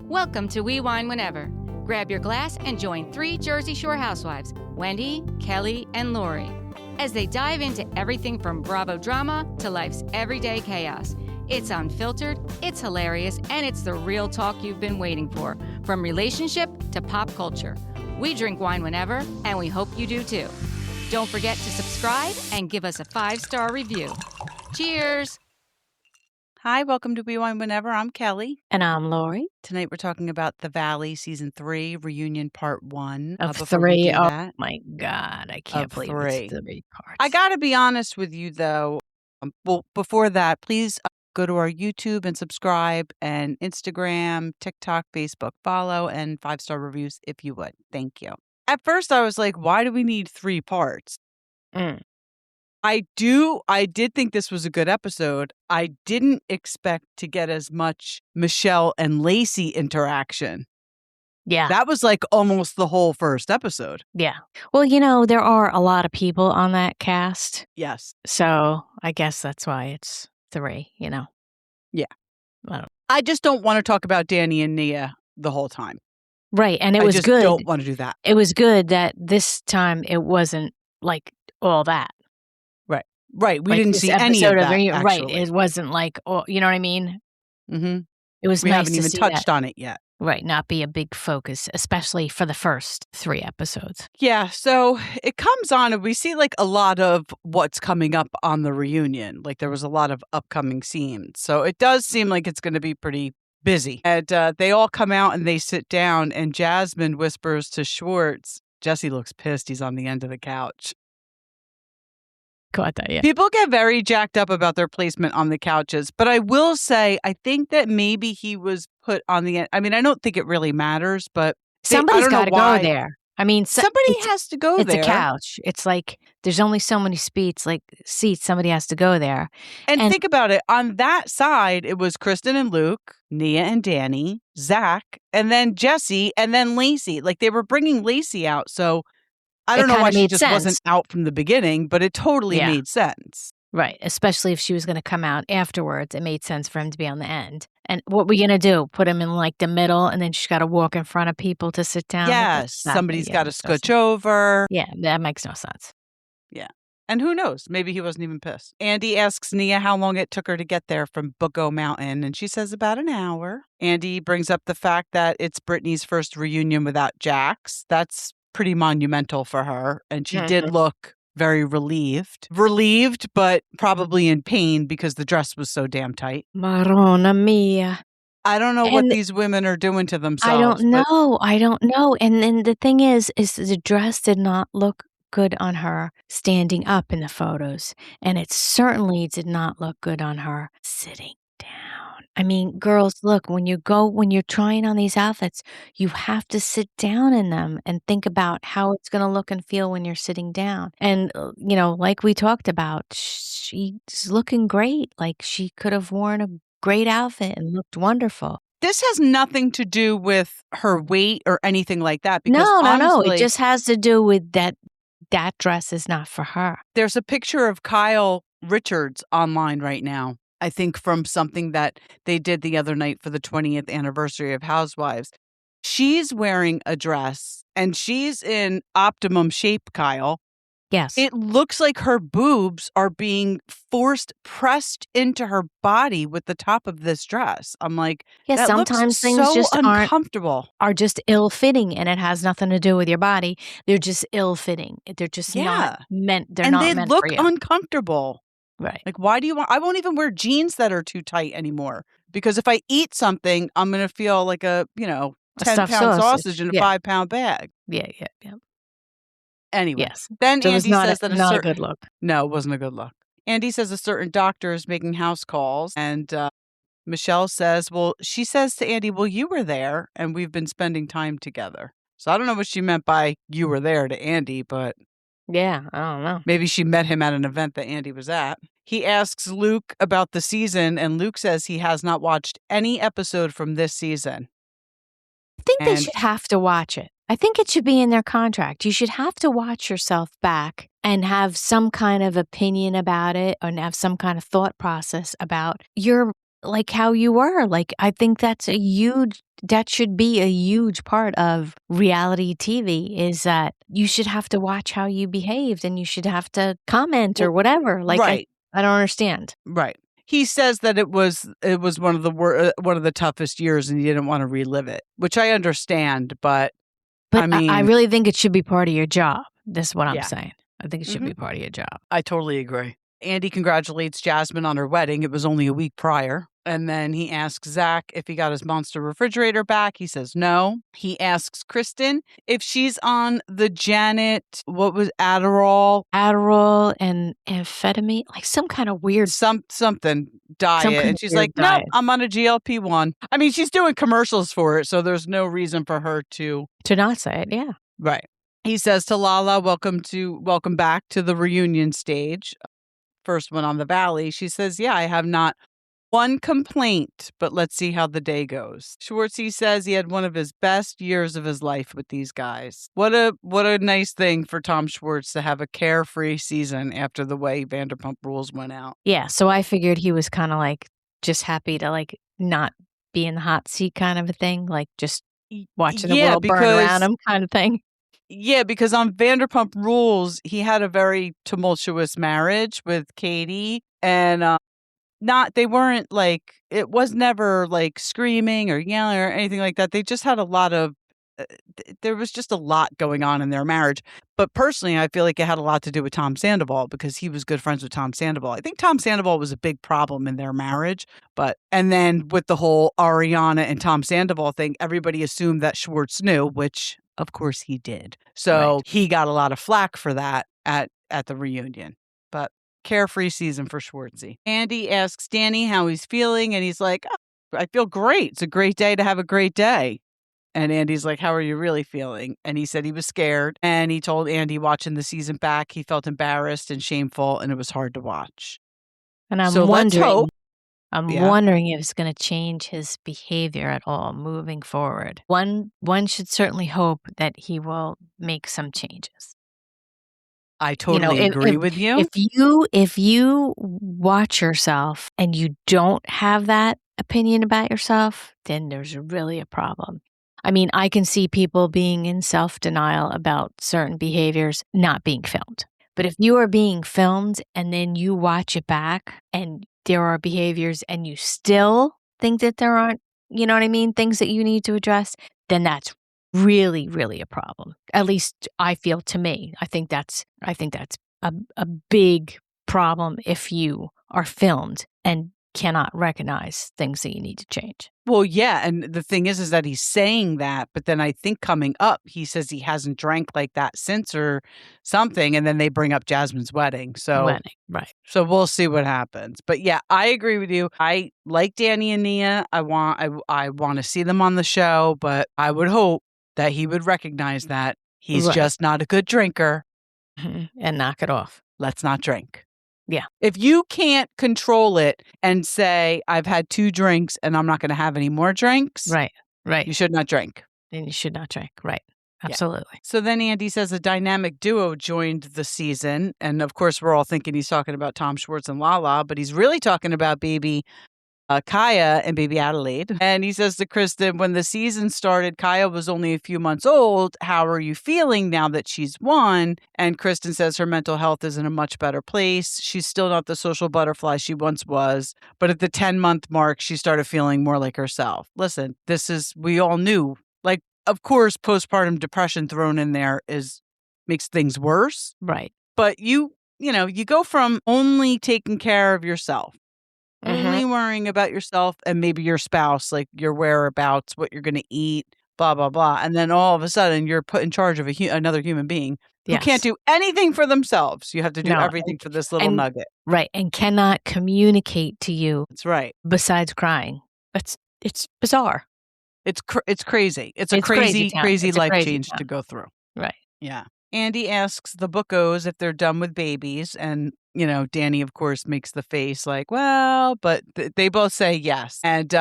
Welcome to We Wine Whenever. Grab your glass and join 3 Jersey Shore housewives, Wendy, Kelly, and Lori, as they dive into everything from Bravo drama to life's everyday chaos. It's unfiltered, it's hilarious, and it's the real talk you've been waiting for, from relationship to pop culture. We drink wine whenever, and we hope you do too. Don't forget to subscribe and give us a 5-star review. Cheers! Hi, welcome to We Wine Whenever. I'm Kelly. And I'm Lori. Tonight we're talking about The Valley Season 3, Reunion Part 1. Of Before 3. we do Oh that, my God. I can't of believe 3. it's 3 parts. I got to be honest with you, though. Well, before that, please go to our YouTube and subscribe, and Instagram, TikTok, Facebook, follow, and 5-star reviews if you would. Thank you. At first, I was like, why do we need 3 parts? I did think this was a good episode. I didn't expect to get as much Michelle and Lacey interaction. Yeah. That was like almost the whole first episode. Yeah. Well, you know, there are a lot of people on that cast. Yes. So I guess that's why it's 3, you know? Yeah. I don't- I just don't want to talk about Danny and Nia the whole time. Right. And it I was just good. don't want to do that. It was good that this time it wasn't like all that. Right. We Like didn't this see any of episode that, Right. actually. It wasn't like, oh, you know what I mean? Mm-hmm. It was We nice haven't to even see touched that. on it yet. Right. Not be a big focus, especially for the first 3 episodes. Yeah, so it comes on and we see like a lot of what's coming up on the reunion. Like there was a lot of upcoming scenes. So it does seem like it's going to be pretty busy. And they all come out and they sit down, and Jasmine whispers to Schwartz, Jesse looks pissed. He's on the end of the couch. Caught that, yeah. People get very jacked up about their placement on the couches. But I will say, I think that maybe he was put on the end. I mean, I don't think it really matters, but Somebody's got to go there. I mean, somebody has to go there. It's a couch. It's like there's only so many seats. Somebody has to go there. And think about it. On that side, it was Kristen and Luke, Nia and Danny, Zach, and then Jesse, and then Lacey. Like they were bringing Lacey out. So I don't know why she just wasn't out from the beginning, but it totally made sense. Right. Especially if she was going to come out afterwards. It made sense for him to be on the end. And what we're going to do? Put him in like the middle, and then she's got to walk in front of people to sit down? Yes. Somebody's got to scooch over. Yeah. That makes no sense. Yeah. And who knows? Maybe he wasn't even pissed. Andy asks Nia how long it took her to get there from Bookos Mountain, and she says about an hour. Andy brings up the fact that it's Brittany's first reunion without Jax. That's pretty monumental for her, and she did look very relieved, but probably in pain because the dress was so damn tight. Marona mia. I don't know what these women are doing to themselves. I don't know. And then the thing is the dress did not look good on her standing up in the photos, and it certainly did not look good on her sitting down. I mean, girls, look, when you're trying on these outfits, you have to sit down in them and think about how it's going to look and feel when you're sitting down. And, you know, like we talked about, she's looking great. Like she could have worn a great outfit and looked wonderful. This has nothing to do with her weight or anything like that. Because No. It just has to do with that dress is not for her. There's a picture of Kyle Richards online right now. I think from something that they did the other night for the 20th anniversary of Housewives. She's wearing a dress and she's in optimum shape, Kyle. Yes. It looks like her boobs are being pressed into her body with the top of this dress. I'm like, that sometimes looks things so just uncomfortable. are just ill-fitting, and it has nothing to do with your body. They're just ill-fitting. They're just not meant. They're not meant for you. And they look uncomfortable. Right. Like, why do you want? I won't even wear jeans that are too tight anymore, because if I eat something, I'm going to feel like a 10-pound sausage in a 5-pound bag. Yeah. Anyway, yes. Then So Andy says that not a good look. No, it wasn't a good look. Andy says a certain doctor is making house calls, and Michelle says, well, she says to Andy, well, you were there, and we've been spending time together. So I don't know what she meant by you were there to Andy, but yeah, I don't know. Maybe she met him at an event that Andy was at. He asks Luke about the season, and Luke says he has not watched any episode from this season. I think they should have to watch it. I think it should be in their contract. You should have to watch yourself back and have some kind of opinion about it, and have some kind of thought process about your like how you were. Like, I think that should be a huge part of reality TV, is that you should have to watch how you behaved and you should have to comment or whatever. Like, right. I don't understand. Right. He says that it was one of the toughest years and he didn't want to relive it, which I understand, but But I mean, I really think it should be part of your job. That's what I'm Yeah. saying. I think it should be part of your job. I totally agree. Andy congratulates Jasmine on her wedding. It was only a week prior. And then he asks Zach if he got his monster refrigerator back. He says no. He asks Kristen if she's on the Adderall And amphetamine, like some kind of weird something diet. Some kind And of she's weird like, diet. nope, I'm on a GLP-1. I mean, she's doing commercials for it, so there's no reason for her to not say it. Yeah. Right. He says to Lala, welcome back to the reunion stage. First one on the Valley. She says, yeah, I have not one complaint, but let's see how the day goes. Schwartzy says he had one of his best years of his life with these guys. What a nice thing for Tom Schwartz to have a carefree season after the way Vanderpump Rules went out. Yeah. So I figured he was kind of like just happy to like not be in the hot seat kind of a thing, like just watching the world burn around him kind of thing. Yeah, because on Vanderpump Rules, he had a very tumultuous marriage with Katie, and they weren't like, it was never like screaming or yelling or anything like that. They just had a lot of, there was just a lot going on in their marriage. But personally, I feel like it had a lot to do with Tom Sandoval because he was good friends with Tom Sandoval. I think Tom Sandoval was a big problem in their marriage. And then with the whole Ariana and Tom Sandoval thing, everybody assumed that Schwartz knew, which of course he did. So He got a lot of flack for that at the reunion. But carefree season for Schwartzy. Andy asks Danny how he's feeling, and he's like, oh, I feel great. It's a great day to have a great day. And Andy's like, how are you really feeling? And he said he was scared. And he told Andy watching the season back, he felt embarrassed and shameful, and it was hard to watch. And I'm wondering if it's going to change his behavior at all moving forward. One should certainly hope that he will make some changes. I totally agree with you. If you watch yourself and you don't have that opinion about yourself, then there's really a problem. I mean, I can see people being in self-denial about certain behaviors not being filmed. But if you are being filmed and then you watch it back and there are behaviors and you still think that there aren't, you know what I mean, things that you need to address, then that's really, really a problem. At least I feel to me. I think that's a big problem if you are filmed and cannot recognize things that you need to change. Well, yeah. And the thing is that he's saying that, but then I think coming up, he says he hasn't drank like that since or something. And then they bring up Jasmine's wedding. Right. So we'll see what happens. But yeah, I agree with you. I like Danny and Nia. I want to see them on the show, but I would hope that he would recognize that he's just not a good drinker. And knock it off. Let's not drink. Yeah. If you can't control it and say, I've had 2 drinks and I'm not going to have any more drinks. Right. You should not drink. Then you should not drink. Right. Absolutely. Yeah. So then Andy says a dynamic duo joined the season. And of course, we're all thinking he's talking about Tom Schwartz and Lala, but he's really talking about baby Kaya and baby Adelaide. And he says to Kristen, when the season started, Kaya was only a few months old. How are you feeling now that she's 1? And Kristen says her mental health is in a much better place. She's still not the social butterfly she once was. But at the 10-month mark, she started feeling more like herself. Listen, we all knew. Like, of course, postpartum depression thrown in there makes things worse. Right. But you go from only taking care of yourself, only worrying about yourself and maybe your spouse, like your whereabouts, what you're going to eat, blah, blah, blah. And then all of a sudden you're put in charge of another human being who can't do anything for themselves. You have to do everything for this little nugget. Right. And cannot communicate to you. That's right. Besides crying. It's bizarre. It's crazy. It's a crazy life change to go through. Right. Yeah. Andy asks the Bookos if they're done with babies. And, Danny, of course, makes the face like, well, but they both say yes. And,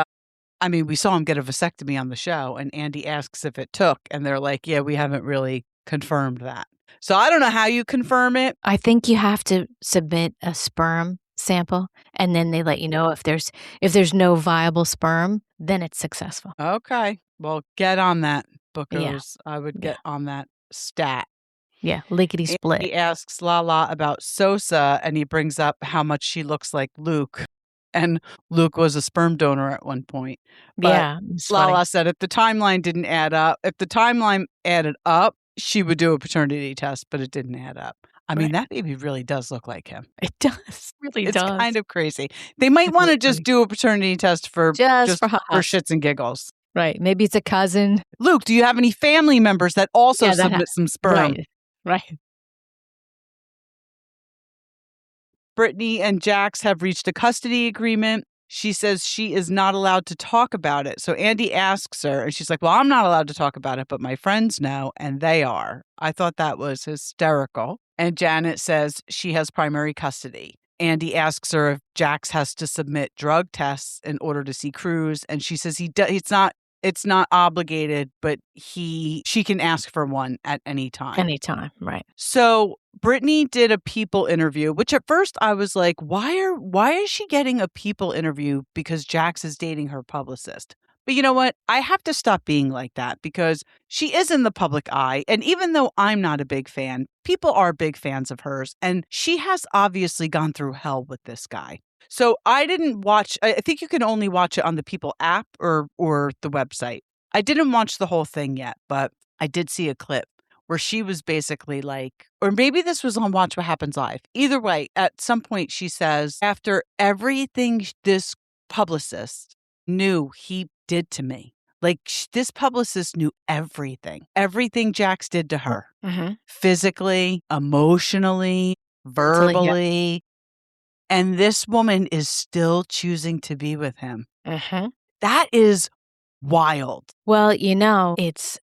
we saw him get a vasectomy on the show. And Andy asks if it took. And they're like, yeah, we haven't really confirmed that. So I don't know how you confirm it. I think you have to submit a sperm sample, and then they let you know if there's no viable sperm, then it's successful. Okay. Well, get on that, Yeah. Bookos. I would Yeah. get on that stat. Yeah, lickety split. He asks Lala about Sosa, and he brings up how much she looks like Luke. And Luke was a sperm donor at one point. But Yeah, it's funny. Lala said if the timeline didn't add up, if the timeline added up, she would do a paternity test, but it didn't add up. I mean, that baby really does look like him. It does. Really It's does. kind of crazy. They might want to just do a paternity test for Just for shits and giggles. Right. Maybe it's a cousin. Luke, do you have any family members that also submit some sperm? Right. Brittany and Jax have reached a custody agreement. She says she is not allowed to talk about it. So Andy asks her, and she's like, well, I'm not allowed to talk about it, but my friends know, and they are. I thought that was hysterical. And Janet says she has primary custody. Andy asks her if Jax has to submit drug tests in order to see Cruz, and she says it's not obligated, but she can ask for one at any time. Anytime, right. So Brittany did a People interview, which at first I was like, why is she getting a People interview because Jax is dating her publicist? But you know what? I have to stop being like that because she is in the public eye. And even though I'm not a big fan, people are big fans of hers. And she has obviously gone through hell with this guy. So I didn't watch, I think you can only watch it on the People app or the website. I didn't watch the whole thing yet, but I did see a clip where she was basically like, or maybe this was on Watch What Happens Live. Either way, at some point she says, after everything this publicist knew he did to me, like this publicist knew everything Jax did to her, physically, emotionally, verbally. Yeah. And this woman is still choosing to be with him. That is wild. Well, it's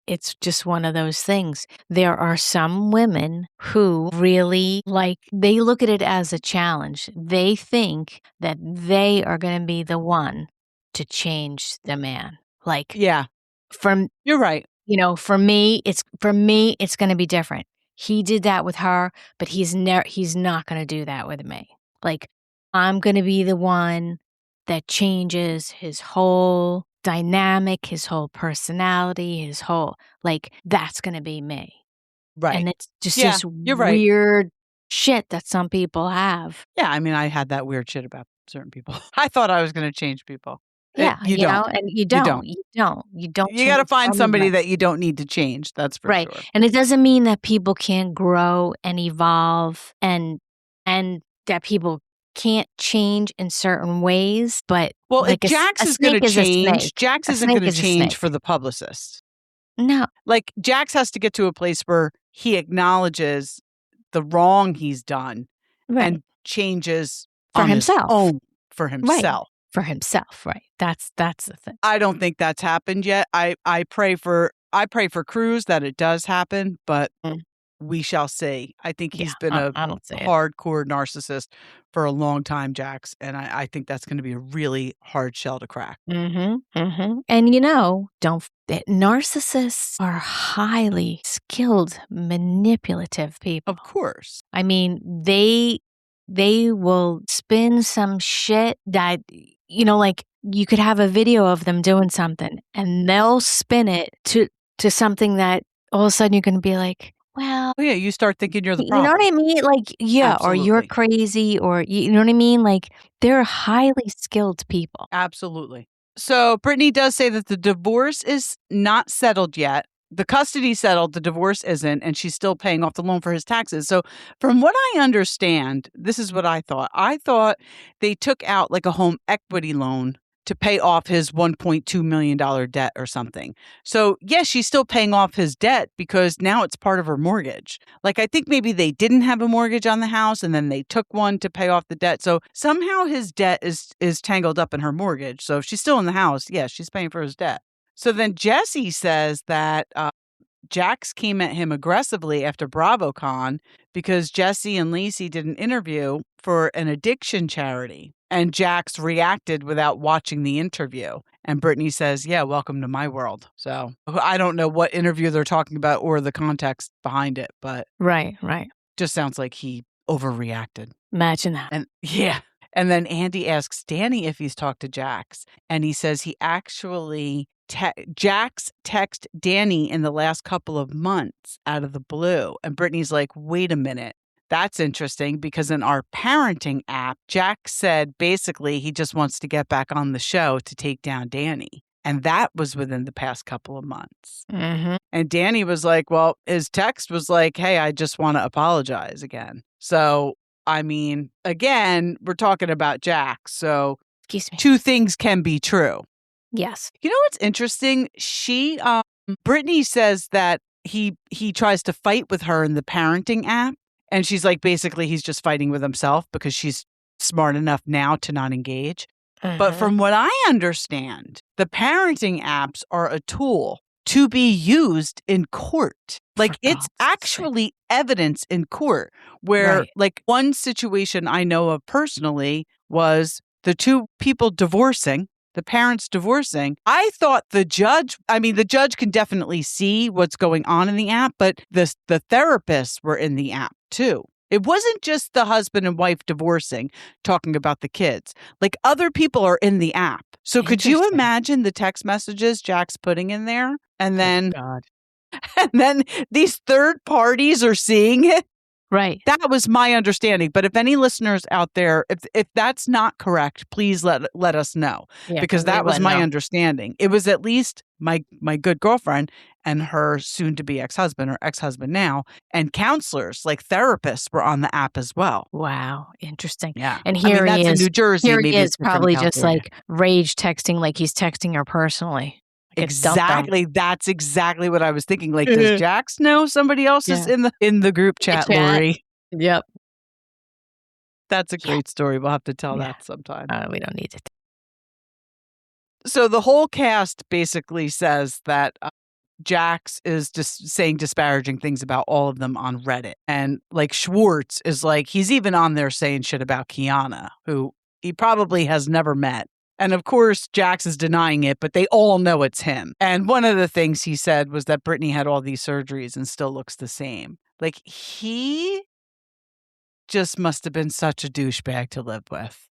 just one of those things. There are some women who really they look at it as a challenge. They think that they are going to be the one to change the man. Yeah. You're right. For me, it's going to be different. He did that with her, but he's not going to do that with me. I'm going to be the one that changes his whole dynamic, his whole personality, his whole, that's going to be me. Right. And it's just this weird shit that some people have. Yeah. I mean, I had that weird shit about certain people. I thought I was going to change people. Yeah. You don't. And you don't. You don't. You got to find somebody that you don't need to change. That's for sure. And it doesn't mean that people can't grow and evolve and that people can't change in certain ways, but if Jax is going to change, Jax isn't going to change for the publicist. No. Jax has to get to a place where he acknowledges the wrong he's done and changes for himself. For himself. Right. For himself, right. That's the thing. I don't think that's happened yet. I pray for Cruz that it does happen, but we shall see. I think he's been a hardcore narcissist for a long time, Jax, and I think that's going to be a really hard shell to crack. And narcissists are highly skilled, manipulative people. Of course. I mean, they will spin some shit that, you could have a video of them doing something and they'll spin it to something that all of a sudden you're going to be like, well, yeah, you start thinking you're the problem. You know what I mean? Absolutely. Or you're crazy, or you know what I mean? They're highly skilled people. Absolutely. So Brittany does say that the divorce is not settled yet. The custody settled, the divorce isn't, and she's still paying off the loan for his taxes. So from what I understand, this is what I thought. I thought they took out a home equity loan to pay off his $1.2 million debt or something. So yes, she's still paying off his debt because now it's part of her mortgage. I think maybe they didn't have a mortgage on the house and then they took one to pay off the debt. So somehow his debt is tangled up in her mortgage. So if she's still in the house, yes, she's paying for his debt. So then Jesse says that Jax came at him aggressively after BravoCon because Jesse and Lacey did an interview for an addiction charity. And Jax reacted without watching the interview. And Brittany says, yeah, welcome to my world. So I don't know what interview they're talking about or the context behind it, but Right. just sounds like he overreacted. Imagine that. And yeah. And then Andy asks Danny if he's talked to Jax. And he says he actually, Jax texted Danny in the last couple of months out of the blue. And Brittany's like, wait a minute. That's interesting because in our parenting app, Jax said basically he just wants to get back on the show to take down Danny. And that was within the past couple of months. Mm-hmm. And Danny was like, well, his text was like, hey, I just want to apologize again. So, I mean, again, we're talking about Jax. So Excuse me. two things can be true. Yes. You know what's interesting? Brittany says that he tries to fight with her in the parenting app. And she's like, basically, he's just fighting with himself because she's smart enough now to not engage. But from what I understand, the parenting apps are a tool to be used in court. Like it's actually evidence in court where like one situation I know of personally was the two people divorcing, the parents divorcing. I thought the judge can definitely see what's going on in the app, but the therapists were in the app too. It wasn't just the husband and wife divorcing, talking about the kids. Like other people are in the app. So could you imagine the text messages Jack's putting in there? And then, and then these third parties are seeing it? Right. That was my understanding. But if any listeners out there, if that's not correct, please let us know. Yeah, because that was my understanding. It was at least my good girlfriend and her soon-to-be ex-husband or ex-husband now, and counselors, like therapists, were on the app as well. Wow. Interesting. Yeah. And here he is. In New Jersey. Here he is probably just like rage texting like he's texting her personally. Exactly. That's exactly what I was thinking. Like, does Jax know somebody else is in the group chat, Lori? Yep. That's a great story. We'll have to tell that sometime. We don't need it. So the whole cast basically says that Jax is just saying disparaging things about all of them on Reddit. And like Schwartz is like, he's even on there saying shit about Kiana, who he probably has never met. And of course, Jax is denying it, but they all know it's him. And one of the things he said was that Brittany had all these surgeries and still looks the same. Like, he just must have been such a douchebag to live with.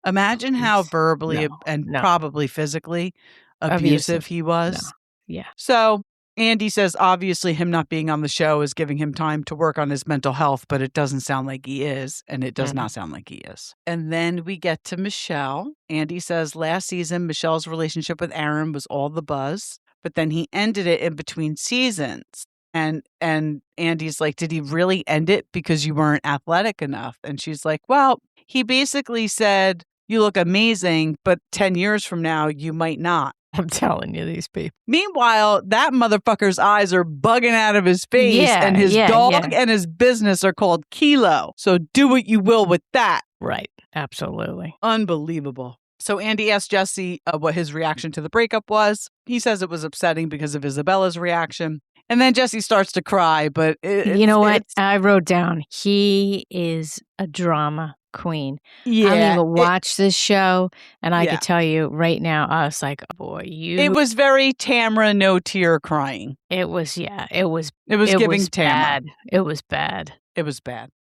Imagine how verbally and probably physically abusive he was. No. Yeah. So Andy says obviously him not being on the show is giving him time to work on his mental health, but it doesn't sound like he is, and it does not sound like he is. And then we get to Michelle. Andy says last season, Michelle's relationship with Aaron was all the buzz, but then he ended it in between seasons. And Andy's like, did he really end it because you weren't athletic enough? And she's like, well, he basically said, you look amazing, but 10 years from now, you might not. I'm telling you, these people. Meanwhile, that motherfucker's eyes are bugging out of his face, and his dog and his business are called Kilo. So do what you will with that. Right. Absolutely. Unbelievable. So Andy asked Jesse what his reaction to the breakup was. He says it was upsetting because of Isabella's reaction. And then Jesse starts to cry, but you know what? I wrote down, he is a drama queen. Yeah. I don't even watch this show, and I could tell you right now, I was like, oh boy, It was very Tamra, no tear crying. It was, it was giving Tamra. Bad. It was bad. It was bad.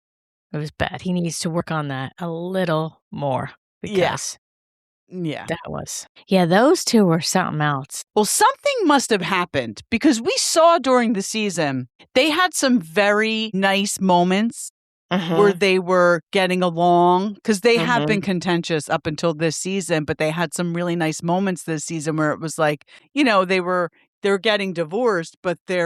It was bad. He needs to work on that a little more. Because that was. Yeah, those two were something else. Well, something must have happened because we saw during the season, they had some very nice moments where they were getting along because they have been contentious up until this season, but they had some really nice moments this season where it was like, you know, they're getting divorced, but they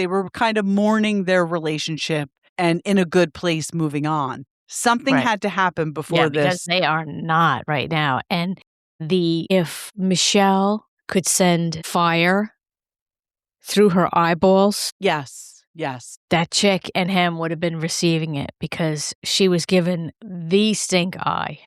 were kind of mourning their relationship and in a good place moving on. Something had to happen before this. Because they are not right now. And if Michelle could send fire through her eyeballs. Yes. That chick and him would have been receiving it because she was given the stink eye.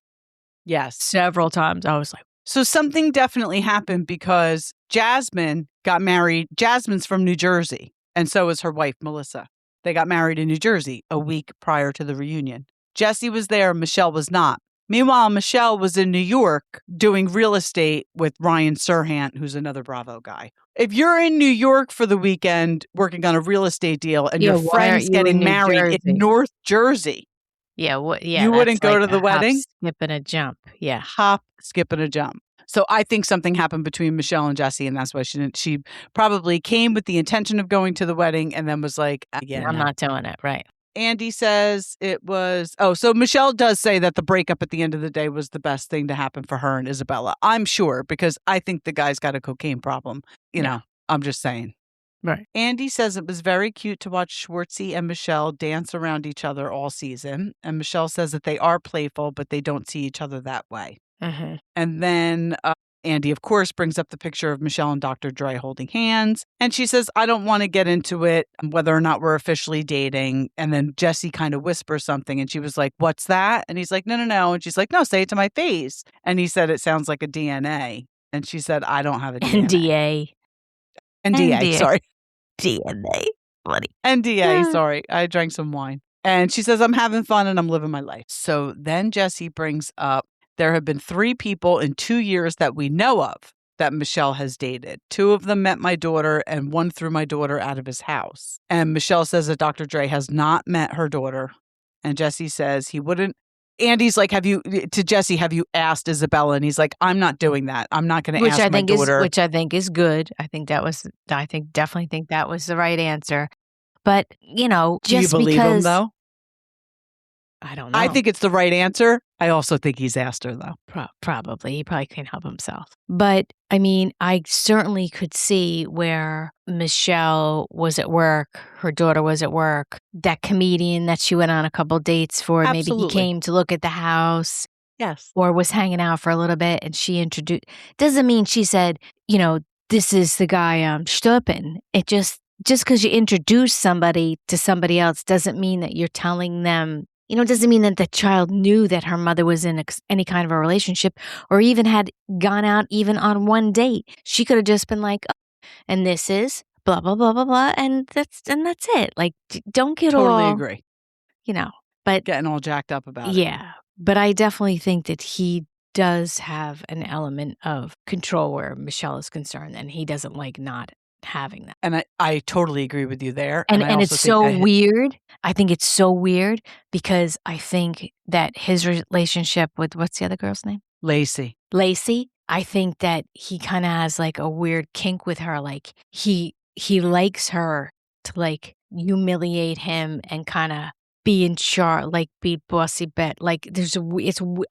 Yes. Several times. I was like. So something definitely happened because Jasmine got married. Jasmine's from New Jersey. And so is her wife, Melissa. They got married in New Jersey a week prior to the reunion. Jesse was there. Michelle was not. Meanwhile, Michelle was in New York doing real estate with Ryan Serhant, who's another Bravo guy. If you're in New York for the weekend working on a real estate deal and your friend's getting married in North Jersey, Yeah, You wouldn't go to the wedding? Hop, skip, and a jump. Yeah. Hop, skip, and a jump. So I think something happened between Michelle and Jesse, and that's why she didn't. She probably came with the intention of going to the wedding and then was like, yeah, I'm no. not doing it. Right. Andy says it was, so Michelle does say that the breakup at the end of the day was the best thing to happen for her and Isabella. I'm sure, because I think the guy's got a cocaine problem. You know, I'm just saying. Right. Andy says it was very cute to watch Schwartzy and Michelle dance around each other all season. And Michelle says that they are playful, but they don't see each other that way. Mm-hmm. And then Andy, of course, brings up the picture of Michelle and Dr. Dre holding hands. And she says, I don't want to get into it, whether or not we're officially dating. And then Jesse kind of whispers something. And she was like, what's that? And he's like, no. And she's like, no, say it to my face. And he said, it sounds like a DNA. And she said, I don't have a DNA. NDA, sorry. DNA. Buddy. NDA, sorry. I drank some wine. And she says, I'm having fun and I'm living my life. So then Jesse brings up, there have been 3 people in 2 years that we know of that Michelle has dated. 2 of them met my daughter and 1 threw my daughter out of his house. And Michelle says that Dr. Dre has not met her daughter. And Jesse says he wouldn't. Andy's like, have you asked Isabella? And he's like, I'm not doing that. I'm not going to ask my daughter. Which I think is good. Definitely think that was the right answer. But, just because. Do you believe him, though? I don't know. I think it's the right answer. I also think he's asked her, though. Probably. He probably can't help himself. But, I mean, I certainly could see where Michelle was at work, her daughter was at work, that comedian that she went on a couple dates for, Absolutely. maybe he came to look at the house. Yes. Or was hanging out for a little bit and she introduced. Doesn't mean she said, this is the guy I'm stopping. It just because you introduce somebody to somebody else doesn't mean that you're telling them. Doesn't mean that the child knew that her mother was in any kind of a relationship or even had gone out even on one date. She could have just been like, oh, and this is blah, blah, blah, blah, blah. And that's it. Like, don't get totally agree. But getting all jacked up about it. Yeah. But I definitely think that he does have an element of control where Michelle is concerned and he doesn't like not having that. And I totally agree with you there. And it's so weird. I think it's so weird because I think that his relationship with, what's the other girl's name? Lacey. I think that he kind of has like a weird kink with her. Like he likes her to like humiliate him and kind of be in charge, like be bossy bet. Like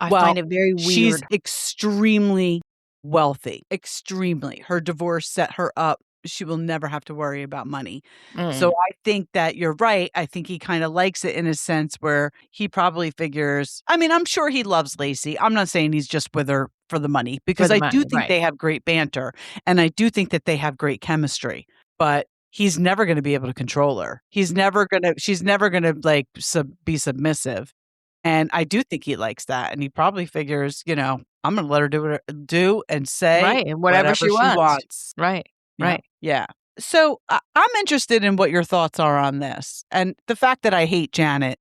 I find it very weird. She's extremely wealthy. Extremely. Her divorce set her up. She will never have to worry about money. So I think that you're right. I think he kind of likes it in a sense where he probably figures, I'm sure he loves Lacey. I'm not saying he's just with her for the money because I do think they have great banter and I do think that they have great chemistry, but he's never going to be able to control her. She's never going to like be submissive. And I do think he likes that. And he probably figures, I'm going to let her do and say whatever she wants. Right. Right. Yeah. So I'm interested in what your thoughts are on this. And the fact that I hate Janet,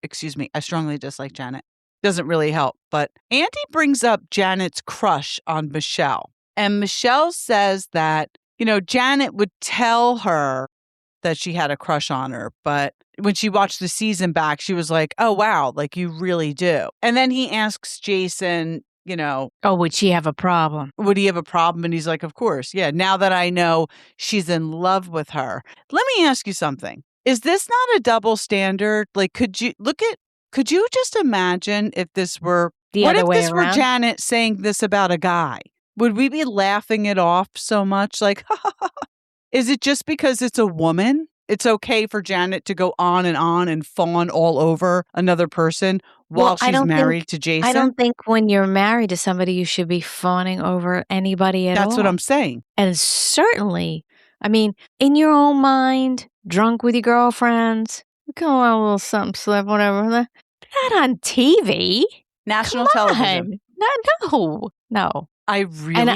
excuse me, I strongly dislike Janet, doesn't really help. But Andy brings up Janet's crush on Michelle. And Michelle says that, Janet would tell her that she had a crush on her. But when she watched the season back, she was like, oh, wow, like you really do. And then he asks Jason, would she have a problem? Would he have a problem? And he's like, of course. Yeah. Now that I know she's in love with her. Let me ask you something. Is this not a double standard? Like, could you just imagine if this were the other way around? Were Janet saying this about a guy? Would we be laughing it off so much? Like, is it just because it's a woman? It's okay for Janet to go on and fawn all over another person while she's married to Jason? I don't think when you're married to somebody, you should be fawning over anybody at all. That's what I'm saying. And certainly, in your own mind, drunk with your girlfriends, go on a little something, slip, whatever. Not on TV. National television. No. I really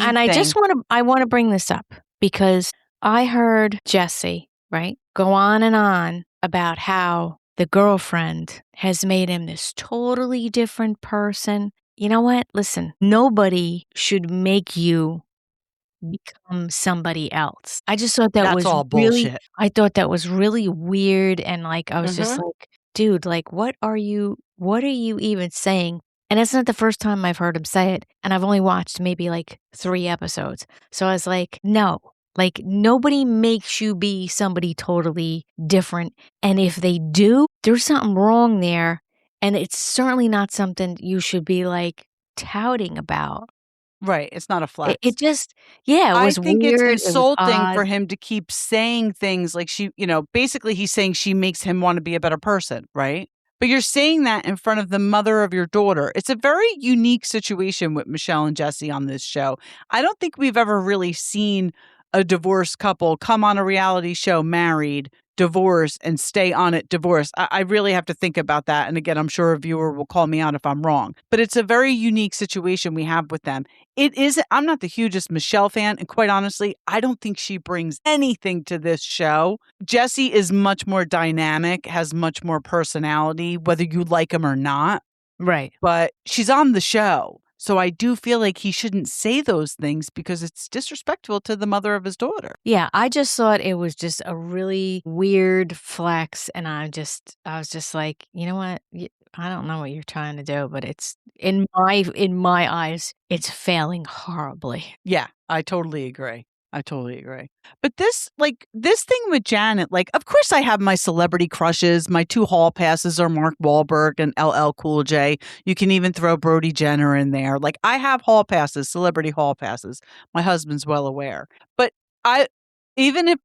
I want to bring this up because I heard Jesse, right, go on and on about how the girlfriend has made him this totally different person. You know what? Listen, nobody should make you become somebody else. I just thought that's was all really bullshit. I thought that was really weird and like I was just like, dude, like, what are you even saying? And it's not the first time I've heard him say it, and I've only watched maybe like 3 episodes. So I was like, no, like nobody makes you be somebody totally different. And if they do, there's something wrong there. And it's certainly not something you should be like touting about. Right. It's not a It, flex. it just, yeah, it I was think it's weird. It was insulting odd. for him to keep saying things like she, basically he's saying she makes him want to be a better person, right? But you're saying that in front of the mother of your daughter. It's a very unique situation with Michelle and Jesse on this show. I don't think we've ever really seen a divorced couple come on a reality show married, divorce, and stay on it divorced. I really have to think about that. And again, I'm sure a viewer will call me out if I'm wrong. But it's a very unique situation we have with them. I'm not the hugest Michelle fan. And quite honestly, I don't think she brings anything to this show. Jesse is much more dynamic, has much more personality, whether you like him or not. Right. But she's on the show. So I do feel like he shouldn't say those things because it's disrespectful to the mother of his daughter. Yeah, I just thought it was just a really weird flex, and I was just like, you know what? I don't know what you're trying to do, but it's in my eyes, it's failing horribly. Yeah, I totally agree. But this thing with Janet, like, of course I have my celebrity crushes. My 2 hall passes are Mark Wahlberg and LL Cool J. You can even throw Brody Jenner in there. Like, I have hall passes, celebrity hall passes. My husband's well aware. But even if,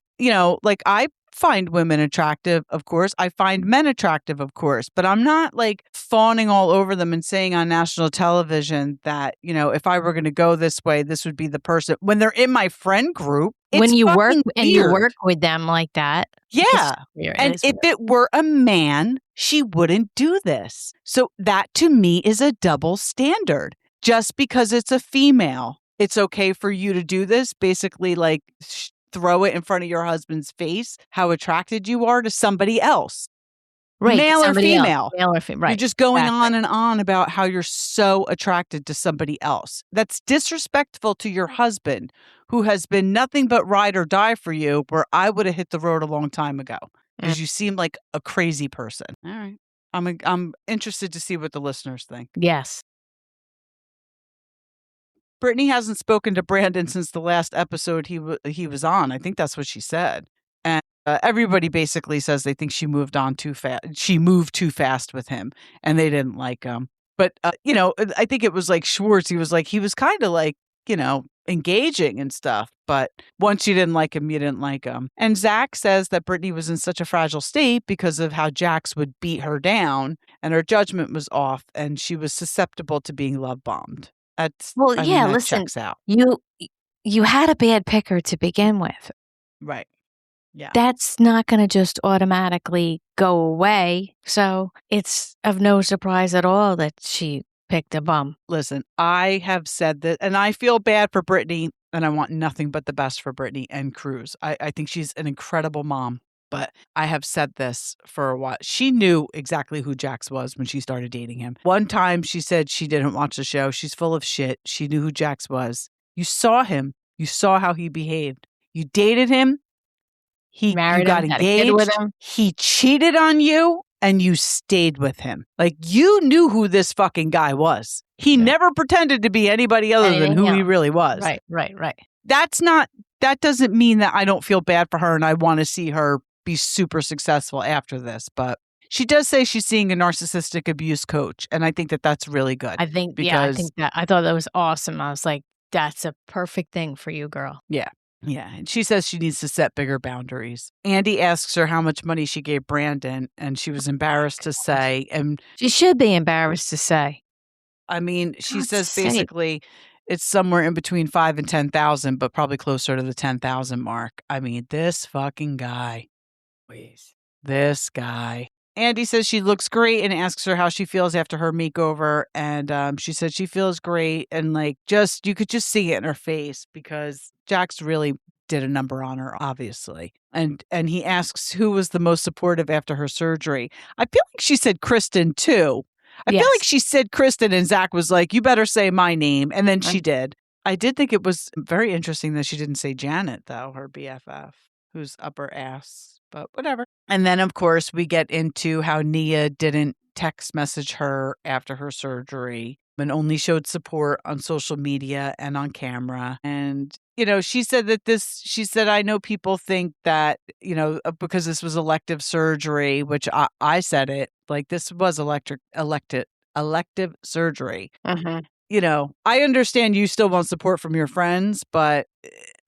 I find women attractive, of course. I find men attractive, of course. But I'm not like fawning all over them and saying on national television that, if I were going to go this way, this would be the person. When they're in my friend group, it's When you work fucking and you weird. work with them like that. Yeah. Weird. And if it were a man, she wouldn't do this. So that to me is a double standard. Just because it's a female, it's okay for you to do this. Basically, like, throw it in front of your husband's face, how attracted you are to somebody else. Right, Male or female. Right. You're just going on and on about how you're so attracted to somebody else. That's disrespectful to your husband, who has been nothing but ride or die for you, where I would have hit the road a long time ago because you seem like a crazy person. All right. I'm interested to see what the listeners think. Yes. Brittany hasn't spoken to Brandon since the last episode he was on. I think that's what she said. And everybody basically says they think she moved on too fast. She moved too fast with him, and they didn't like him. But I think it was like Schwartz. He was kind of like, engaging and stuff. But once you didn't like him, you didn't like him. And Zach says that Brittany was in such a fragile state because of how Jax would beat her down, and her judgment was off, and she was susceptible to being love bombed. That checks out. You had a bad picker to begin with. Right. Yeah. That's not going to just automatically go away. So it's of no surprise at all that she picked a bum. Listen, I have said that, and I feel bad for Brittany, and I want nothing but the best for Brittany and Cruz. I think she's an incredible mom. But I have said this for a while. She knew exactly who Jax was when she started dating him. One time she said she didn't watch the show. She's full of shit. She knew who Jax was. You saw him. You saw how he behaved. You dated him. You got engaged. Had a kid with him. He cheated on you, and you stayed with him. Like, you knew who this fucking guy was. He never pretended to be anybody other than who he really was. Right. That doesn't mean that I don't feel bad for her and I want to see her be super successful after this, but she does say she's seeing a narcissistic abuse coach, and I think that that's really good. I thought that was awesome. I was like, that's a perfect thing for you, girl. Yeah, and she says she needs to set bigger boundaries. Andy asks her how much money she gave Brandon, and she was embarrassed to say, and she should be embarrassed to say. I mean, she says basically it's somewhere in between 5,000 and 10,000, but probably closer to the 10,000 mark. I mean, this fucking guy. Please. This guy. Andy says she looks great and asks her how she feels after her makeover. And she said she feels great. And you could just see it in her face because Jax really did a number on her, obviously. And he asks who was the most supportive after her surgery. I feel like she said Kristen too. I feel like she said Kristen and Zach was like, you better say my name. And then she did. I did think it was very interesting that she didn't say Janet, though, her BFF. whose upper ass, but whatever. And then, of course, we get into how Nia didn't text message her after her surgery and only showed support on social media and on camera. And, she said I know people think that, because this was elective surgery, which I said it, like this was elective surgery. I understand you still want support from your friends, but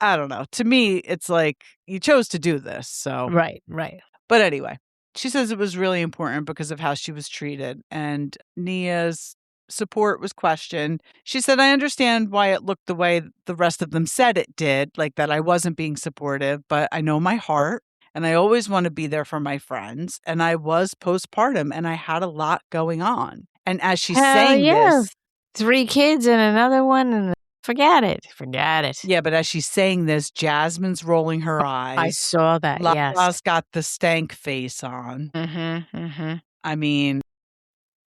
I don't know. To me, it's like you chose to do this. So Right. But anyway, she says it was really important because of how she was treated, and Nia's support was questioned. She said, I understand why it looked the way the rest of them said it did, like that I wasn't being supportive, but I know my heart and I always want to be there for my friends. And I was postpartum and I had a lot going on. And as she's saying this, 3 kids and another one, and forget it. Yeah, but as she's saying this, Jasmine's rolling her eyes. I saw that, yes. Lala's got the stank face on. I mean,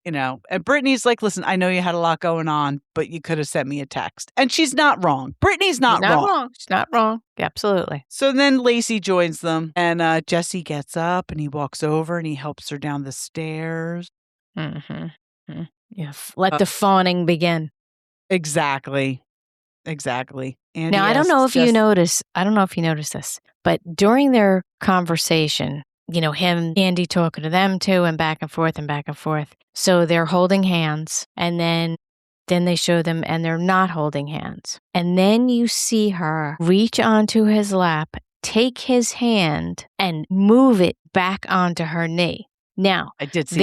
and Brittany's like, listen, I know you had a lot going on, but you could have sent me a text. And she's not wrong. Brittany's not wrong. She's not wrong. Absolutely. So then Lacey joins them, and Jesse gets up and he walks over and he helps her down the stairs. Yeah, let the fawning begin. Exactly. Andy now, I don't know if you notice. I don't know if you noticed this, but during their conversation, Andy talking to them too, and back and forth. So they're holding hands, and then they show them, and they're not holding hands. And then you see her reach onto his lap, take his hand, and move it back onto her knee. Now, I did see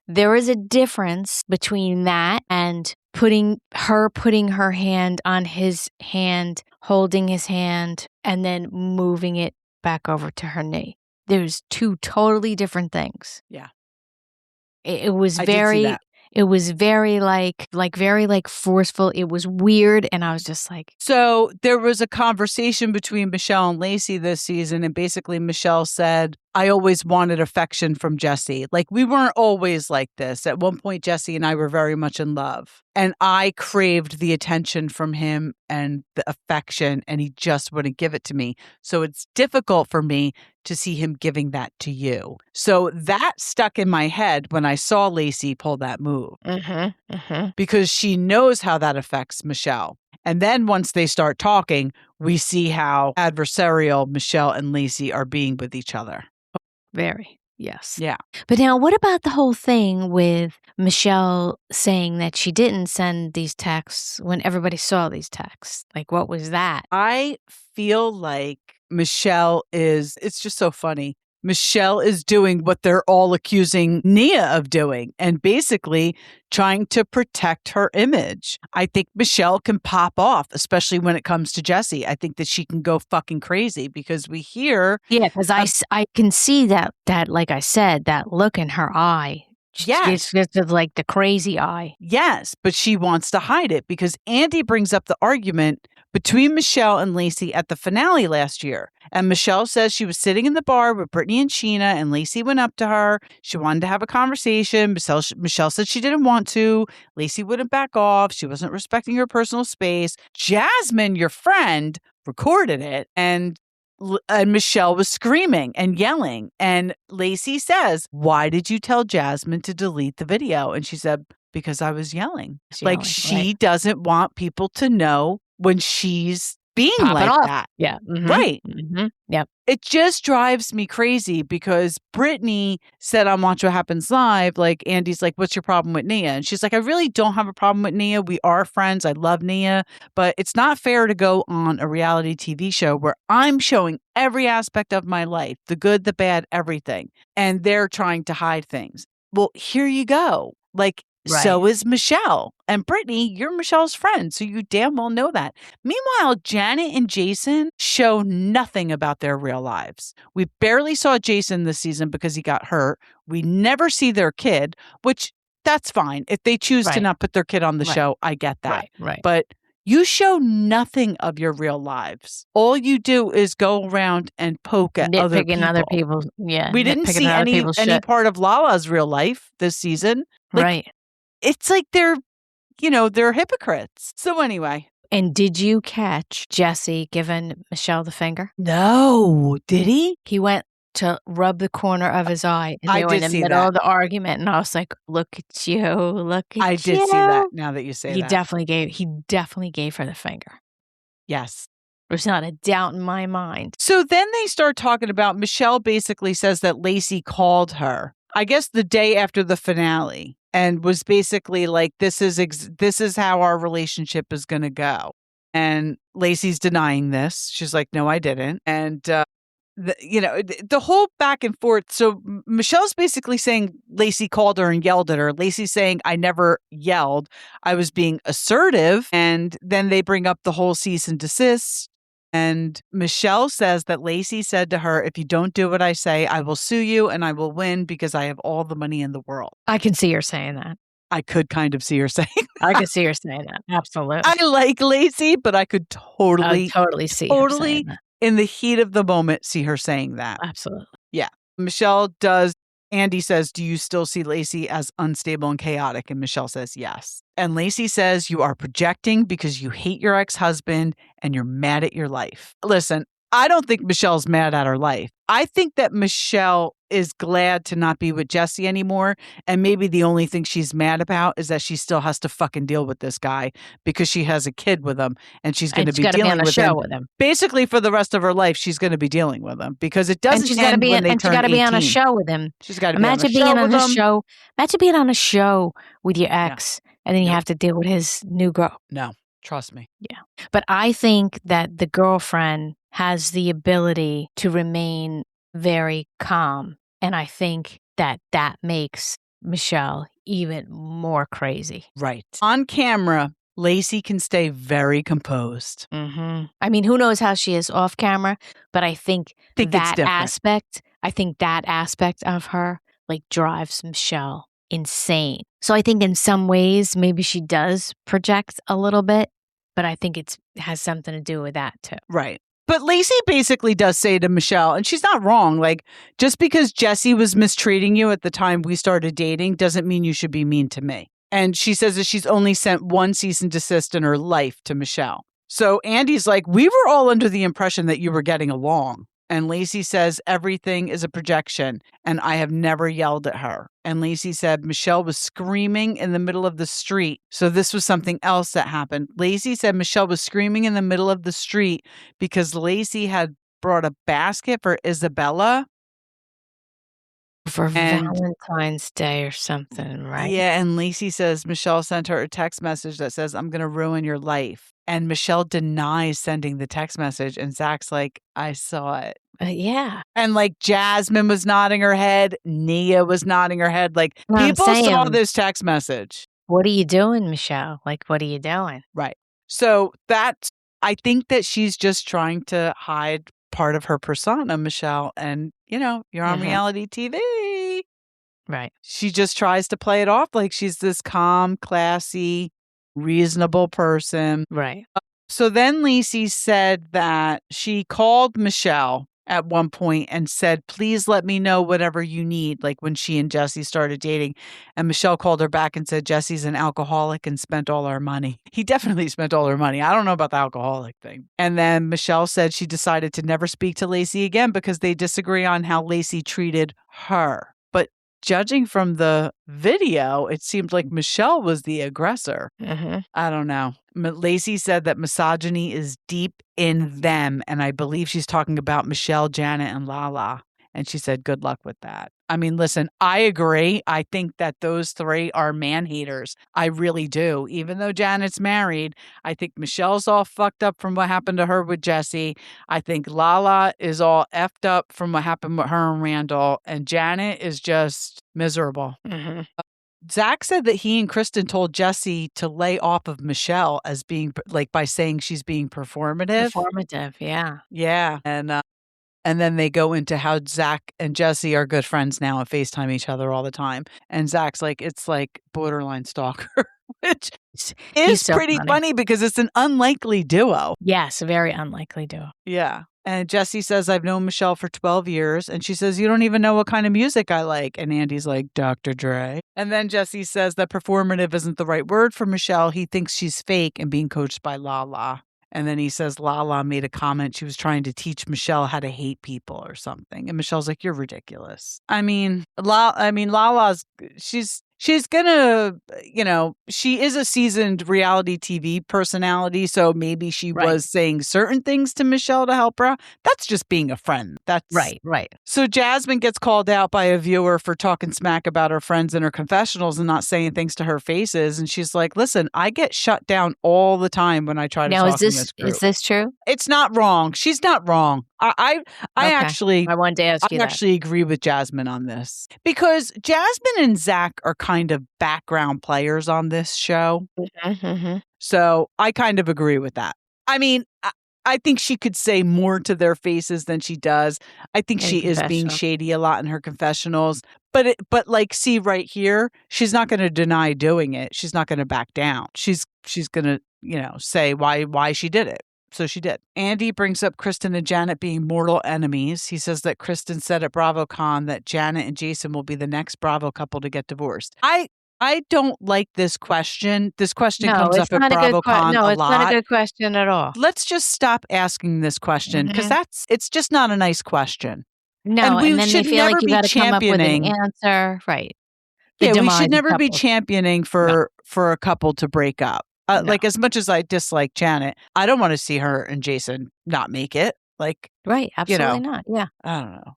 there is a difference between that and putting her hand on his hand, holding his hand, and then moving it back over to her knee. There's 2 totally different things. Yeah. It was very very forceful. It was weird, and I was just like. So there was a conversation between Michelle and Lacey this season, and basically Michelle said, I always wanted affection from Jesse. Like, we weren't always like this. At one point, Jesse and I were very much in love, and I craved the attention from him and the affection, and he just wouldn't give it to me. So it's difficult for me to see him giving that to you. So that stuck in my head when I saw Lacey pull that move. Because she knows how that affects Michelle. And then once they start talking, we see how adversarial Michelle and Lacey are being with each other. Very. Yes. Yeah. But now, what about the whole thing with Michelle saying that she didn't send these texts when everybody saw these texts? Like, what was that? I feel like it's just so funny. Michelle is doing what they're all accusing Nia of doing, and basically trying to protect her image. I think Michelle can pop off, especially when it comes to Jesse. I think that she can go fucking crazy because we hear. Yeah, because I can see that, like I said, that look in her eye. Yes. It's just like the crazy eye. Yes, but she wants to hide it because Andy brings up the argument between Michelle and Lacey at the finale last year. And Michelle says she was sitting in the bar with Brittany and Sheena, and Lacey went up to her. She wanted to have a conversation. Michelle said she didn't want to. Lacey wouldn't back off. She wasn't respecting her personal space. Jasmine, your friend, recorded it, and Michelle was screaming and yelling. And Lacey says, why did you tell Jasmine to delete the video? And she said, because I was yelling. She doesn't want people to know when she's being like that. Yeah. Right. Yep. It just drives me crazy because Brittany said on Watch What Happens Live, like, Andy's like, what's your problem with Nia? And she's like, I really don't have a problem with Nia. We are friends. I love Nia. But it's not fair to go on a reality TV show where I'm showing every aspect of my life, the good, the bad, everything. And they're trying to hide things. Well, here you go. Like, right. So is Michelle. And Brittany, you're Michelle's friend, so you damn well know that. Meanwhile, Janet and Jason show nothing about their real lives. We barely saw Jason this season because he got hurt. We never see their kid, which that's fine. If they choose to not put their kid on the show, I get that. Right. But you show nothing of your real lives. All you do is go around and poke at other people. We didn't see any part of Lala's real life this season. Right. It's like they're hypocrites. So anyway, And did you catch Jesse giving Michelle the finger? No. Did he? He went to rub the corner of his eye, and I they were in did the see middle that. of the argument, and I was like, "Look at you, look at you." I did see that now that you say He that. definitely gave her the finger. Yes. There's not a doubt in my mind. So then they start talking about, Michelle basically says that Lacey called her, I guess the day after the finale, and was basically like, this is how our relationship is going to go. And Lacey's denying this. She's like, no, I didn't. And, the whole back and forth. So Michelle's basically saying Lacey called her and yelled at her. Lacey's saying, I never yelled. I was being assertive. And then they bring up the whole cease and desist. And Michelle says that Lacey said to her, if you don't do what I say, I will sue you and I will win because I have all the money in the world. I can see her saying that. I could kind of see her saying that. I could see her saying that. Absolutely. I like Lacey, but I could totally see her saying that. in the heat of the moment see her saying that. Absolutely. Yeah. Michelle does. Andy says, do you still see Lacey as unstable and chaotic? And Michelle says, yes. And Lacey says, you are projecting because you hate your ex-husband and you're mad at your life. Listen, I don't think Michelle's mad at her life. I think that Michelle is glad to not be with Jesse anymore. And maybe the only thing she's mad about is that she still has to fucking deal with this guy because she has a kid with him and she's going to be dealing with him. Basically, for the rest of her life, she's going to be dealing with him because it doesn't end when they turn 18. And she's got to be on a show with him. She's got to be on a show with him. Imagine being on a show with your ex and then you have to deal with his new girl. No, trust me. Yeah. But I think that the girlfriend has the ability to remain very calm. And I think that makes Michelle even more crazy. Right. On camera, Lacey can stay very composed. Mm-hmm. I mean, who knows how she is off camera, but I think that aspect of her like drives Michelle insane. So I think in some ways, maybe she does project a little bit, but I think it has something to do with that too. Right. But Lacey basically does say to Michelle, and she's not wrong, like, just because Jesse was mistreating you at the time we started dating doesn't mean you should be mean to me. And she says that she's only sent one cease and desist in her life to Michelle. So Andy's like, we were all under the impression that you were getting along. And Lacey says everything is a projection, and I have never yelled at her. And Lacey said Michelle was screaming in the middle of the street. So this was something else that happened. Lacey said Michelle was screaming in the middle of the street because Lacey had brought a basket for Isabella. For Valentine's Day or something, right? Yeah, and Lacey says Michelle sent her a text message that says, I'm going to ruin your life. And Michelle denies sending the text message. And Zach's like, I saw it. Yeah. And like Jasmine was nodding her head. Nia was nodding her head. Like people saw this text message. What are you doing, Michelle? Like, what are you doing? Right. So I think that she's just trying to hide part of her persona, Michelle. And, you're on reality TV. Right. She just tries to play it off like she's this calm, classy, reasonable person. Right. So then Lacey said that she called Michelle at one point and said, please let me know whatever you need, like when she and Jesse started dating. And Michelle called her back and said, Jesse's an alcoholic and spent all our money. He definitely spent all her money. I don't know about the alcoholic thing. And then Michelle said she decided to never speak to Lacey again because they disagree on how Lacey treated her. But judging from the video, it seemed like Michelle was the aggressor. Mm-hmm. I don't know. Lacey said that misogyny is deep in them. And I believe she's talking about Michelle, Janet, and Lala. And she said, good luck with that. I mean, listen, I agree. I think that those three are man haters. I really do. Even though Janet's married, I think Michelle's all fucked up from what happened to her with Jesse. I think Lala is all effed up from what happened with her and Randall. And Janet is just miserable. Mm-hmm. Zach said that he and Kristen told Jesse to lay off of Michelle as being like by saying she's being performative. Performative, yeah. Yeah. And then they go into how Zach and Jesse are good friends now and FaceTime each other all the time. And Zach's like, it's like borderline stalker, which is pretty funny because it's an unlikely duo. Yes, a very unlikely duo. Yeah. And Jesse says, I've known Michelle for 12 years. And she says, you don't even know what kind of music I like. And Andy's like, Dr. Dre. And then Jesse says that performative isn't the right word for Michelle. He thinks she's fake and being coached by Lala. And then he says Lala made a comment. She was trying to teach Michelle how to hate people or something. And Michelle's like, you're ridiculous. I mean, Lala's, she's gonna, she is a seasoned reality TV personality. So maybe she was saying certain things to Michelle to help her. That's just being a friend. That's Right. So Jasmine gets called out by a viewer for talking smack about her friends in her confessionals and not saying things to her faces. And she's like, listen, I get shut down all the time when I try to talk in this group. Is this true? It's not wrong. She's not wrong. I actually wanted to ask you that. actually agree with Jasmine on this because Jasmine and Zach are kind of background players on this show. Mm-hmm. So I kind of agree with that. I mean, I think she could say more to their faces than she does. I think she is being shady a lot in her confessionals. But see right here, she's not going to deny doing it. She's not going to back down. She's going to, say why she did it. So she did. Andy brings up Kristen and Janet being mortal enemies. He says that Kristen said at BravoCon that Janet and Jason will be the next Bravo couple to get divorced. I don't like this question. This question comes up at BravoCon a lot. It's not a good question at all. Let's just stop asking this question because it's just not a nice question. No, and we then should they feel never like you be got to come up with an championing. answer, right? We should never be championing for a couple to break up. No. Like as much as I dislike Janet, I don't want to see her and Jason not make it. Like, right, absolutely not. Yeah, I don't know.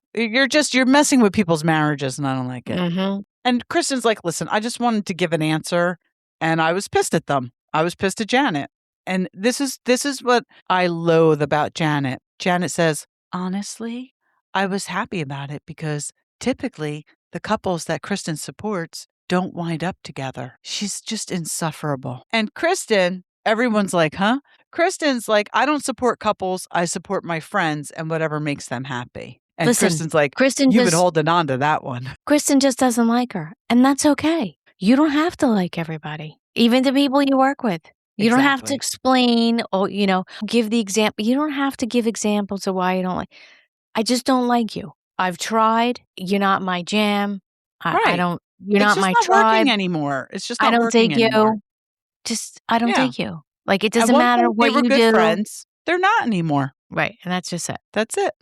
You're messing with people's marriages, and I don't like it. Mm-hmm. And Kristen's like, listen, I just wanted to give an answer, and I was pissed at them. I was pissed at Janet, and this is what I loathe about Janet. Janet says, honestly, I was happy about it because typically the couples that Kristen supports don't wind up together. She's just insufferable. And Kristen, everyone's like, huh? Kristen's like, I don't support couples. I support my friends and whatever makes them happy. And Listen, Kristen's like, Kristen you've been holding on to that one. Kristen just doesn't like her. And that's okay. You don't have to like everybody, even the people you work with. You don't have to explain or, give the example. You don't have to give examples of why you don't like. I just don't like you. I've tried. You're not my jam. I don't. You're not my tribe. It's just not working anymore. It's just not working anymore. I don't dig you. I don't dig you. Like, it doesn't matter what you do. They were good friends. They're not anymore. Right. And that's just it. That's it.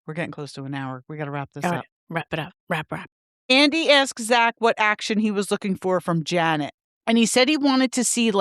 We're getting close to an hour. We got to wrap this up. Wrap it up. Wrap. Andy asks Zach what action he was looking for from Janet. And he said he wanted to see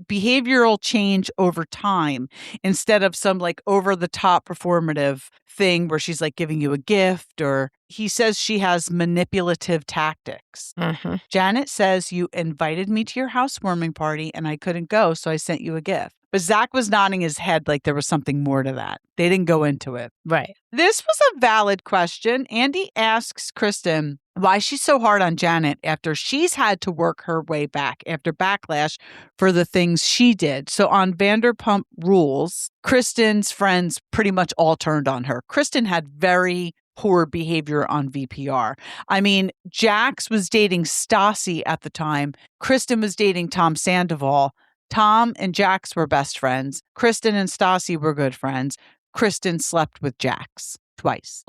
behavioral change over time instead of some over the top performative thing where she's giving you a gift, or he says she has manipulative tactics. Mm-hmm. Janet says, you invited me to your housewarming party and I couldn't go, so I sent you a gift. But Zach was nodding his head like there was something more to that. They didn't go into it. Right. This was a valid question. Andy asks Kristen why she's so hard on Janet after she's had to work her way back after backlash for the things she did. So on Vanderpump Rules, Kristen's friends pretty much all turned on her. Kristen had very poor behavior on VPR. I mean, Jax was dating Stassi at the time. Kristen was dating Tom Sandoval. Tom and Jax were best friends. Kristen and Stassi were good friends. Kristen slept with Jax twice.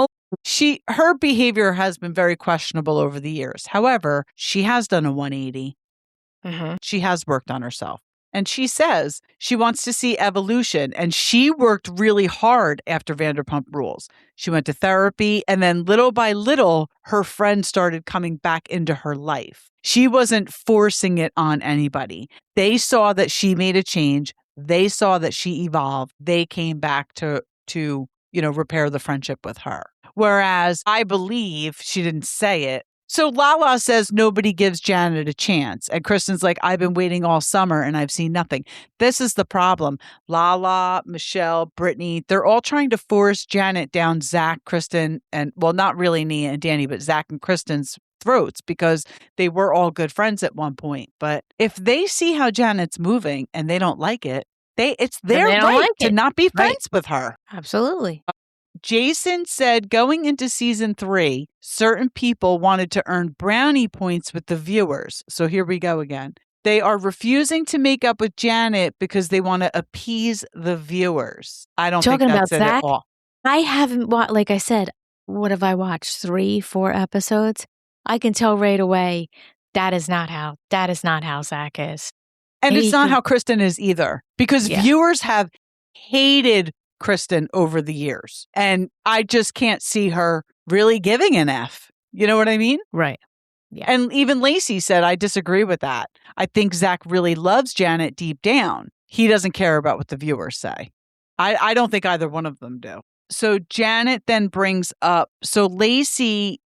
Her behavior has been very questionable over the years. However, she has done a 180. Mm-hmm. She has worked on herself. And she says she wants to see evolution. And she worked really hard after Vanderpump Rules. She went to therapy. And then little by little, her friends started coming back into her life. She wasn't forcing it on anybody. They saw that she made a change. They saw that she evolved. They came back to repair the friendship with her. Whereas I believe she didn't say it. So Lala says nobody gives Janet a chance. And Kristen's like, I've been waiting all summer and I've seen nothing. This is the problem. Lala, Michelle, Brittany, they're all trying to force Janet down Zach, Kristen, and not really Nia and Danny, but Zach and Kristen's throats because they were all good friends at one point. But if they see how Janet's moving and they don't like it, it's their right to not be friends with her. Absolutely. Jason said going into season 3, certain people wanted to earn brownie points with the viewers. So here we go again. They are refusing to make up with Janet because they want to appease the viewers. I don't think that's it at all. I haven't like I said, what have I watched? 3, 4 episodes? I can tell right away that is not how Zach is. And it's not Anything- how Kristen is either, because Yeah. viewers have hated Kristen over the years. And I just can't see her really giving an F. You know what I mean? Right. Yeah. And even Lacey said, I disagree with that. I think Zach really loves Janet deep down. He doesn't care about what the viewers say. I don't think either one of them do. So Janet then brings up, so Lacey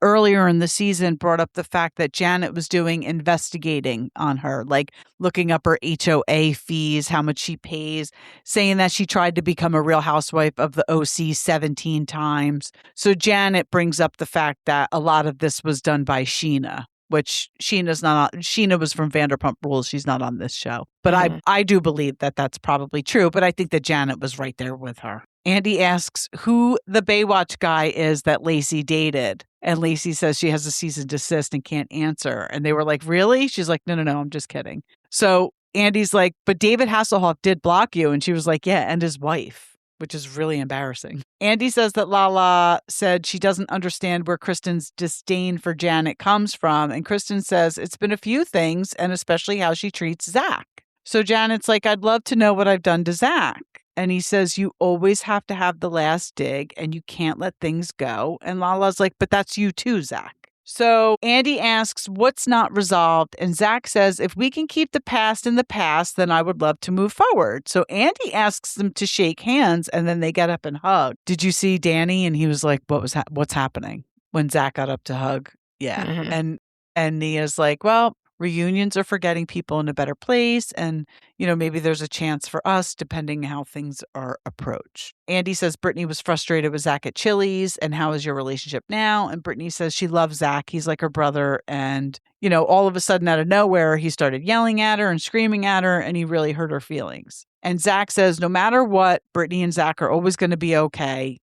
earlier in the season brought up the fact that Janet was doing investigating on her, like looking up her HOA fees, how much she pays, saying that she tried to become a Real Housewife of the OC 17 times. So Janet brings up the fact that a lot of this was done by Sheena, which Sheena was from Vanderpump Rules. She's not on this show. But I do believe that that's probably true. But I think that Janet was right there with her. Andy asks who the Baywatch guy is that Lacey dated. And Lacey says she has a cease and desist and can't answer. And they were like, really? She's like, no, I'm just kidding. So Andy's like, but David Hasselhoff did block you. And she was like, yeah, and his wife, which is really embarrassing. Andy says that Lala said she doesn't understand where Kristen's disdain for Janet comes from. And Kristen says it's been a few things, and especially how she treats Zach. So Janet's like, I'd love to know what I've done to Zach. And he says, you always have to have the last dig and you can't let things go. And Lala's like, but that's you too, Zach. So Andy asks, what's not resolved? And Zach says, if we can keep the past in the past, then I would love to move forward. So Andy asks them to shake hands and then they get up and hug. Did you see Danny? And he was like, what's happening when Zach got up to hug? Yeah. Mm-hmm. And Nia's like, well, reunions are for getting people in a better place. And, maybe there's a chance for us depending how things are approached. Andy says Brittany was frustrated with Zach at Chili's. And how is your relationship now? And Brittany says she loves Zach. He's like her brother. And, all of a sudden out of nowhere, he started yelling at her and screaming at her. And he really hurt her feelings. And Zach says no matter what, Brittany and Zach are always going to be okay.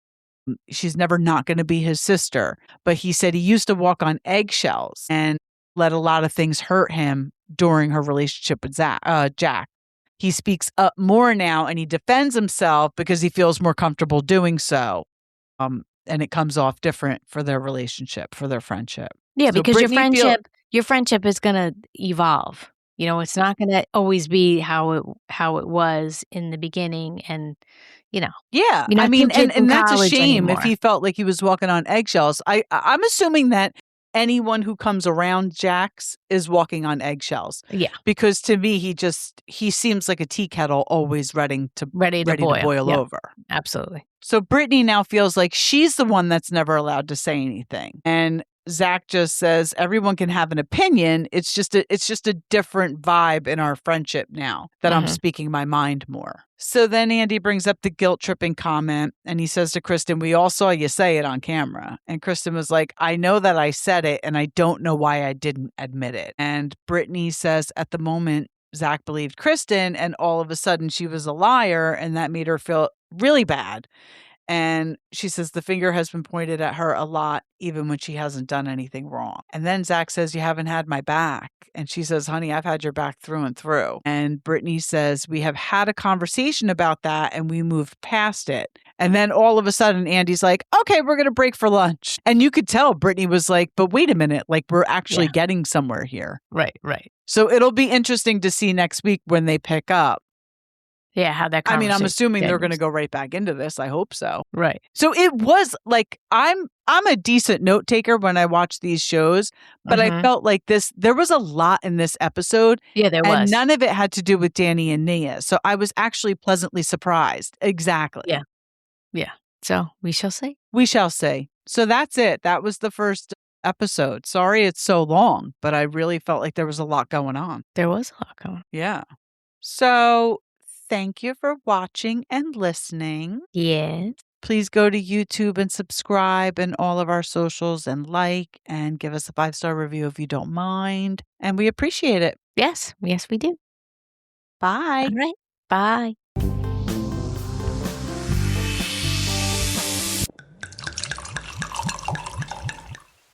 She's never not going to be his sister. But he said he used to walk on eggshells and let a lot of things hurt him during her relationship with Jack. He speaks up more now and he defends himself because he feels more comfortable doing so. And it comes off different for their relationship, for their friendship. Yeah, So because Brittany your friendship is going to evolve. It's not going to always be how it was in the beginning, and Yeah, you're not I mean, two kids in and that's a college shame anymore. if he felt like he was walking on eggshells. I'm assuming that anyone who comes around Jax is walking on eggshells. Yeah, because to me, he seems like a tea kettle, always ready to boil Yep. over. Absolutely. So Brittany now feels like she's the one that's never allowed to say anything, and Zach just says everyone can have an opinion. It's just a different vibe in our friendship now that I'm speaking my mind more. So then Andy brings up the guilt tripping comment and he says to Kristen, we all saw you say it on camera. And Kristen was like, I know that I said it and I don't know why I didn't admit it. And Brittany says at the moment, Zach believed Kristen and all of a sudden she was a liar and that made her feel really bad. And she says the finger has been pointed at her a lot, even when she hasn't done anything wrong. And then Zach says, you haven't had my back. And she says, honey, I've had your back through and through. And Brittany says, we have had a conversation about that and we moved past it. And then all of a sudden, Andy's like, okay, we're going to break for lunch. And you could tell Brittany was like, but wait a minute, like we're actually getting somewhere here. Right. So it'll be interesting to see next week when they pick up. Yeah, how that conversation I'm assuming they're continues. going to go right back into this. I hope so. Right. So it was like, I'm a decent note taker when I watch these shows, but I felt like there was a lot in this episode. Yeah, there was. And none of it had to do with Danny and Nia. So I was actually pleasantly surprised. Exactly. Yeah. So we shall see. We shall see. So that's it. That was the first episode. Sorry it's so long, but I really felt like there was a lot going on. There was a lot going on. Yeah. So thank you for watching and listening. Yes. Please go to YouTube and subscribe and all of our socials and like and give us a 5-star review if you don't mind. And we appreciate it. Yes, we do. Bye. All right. Bye.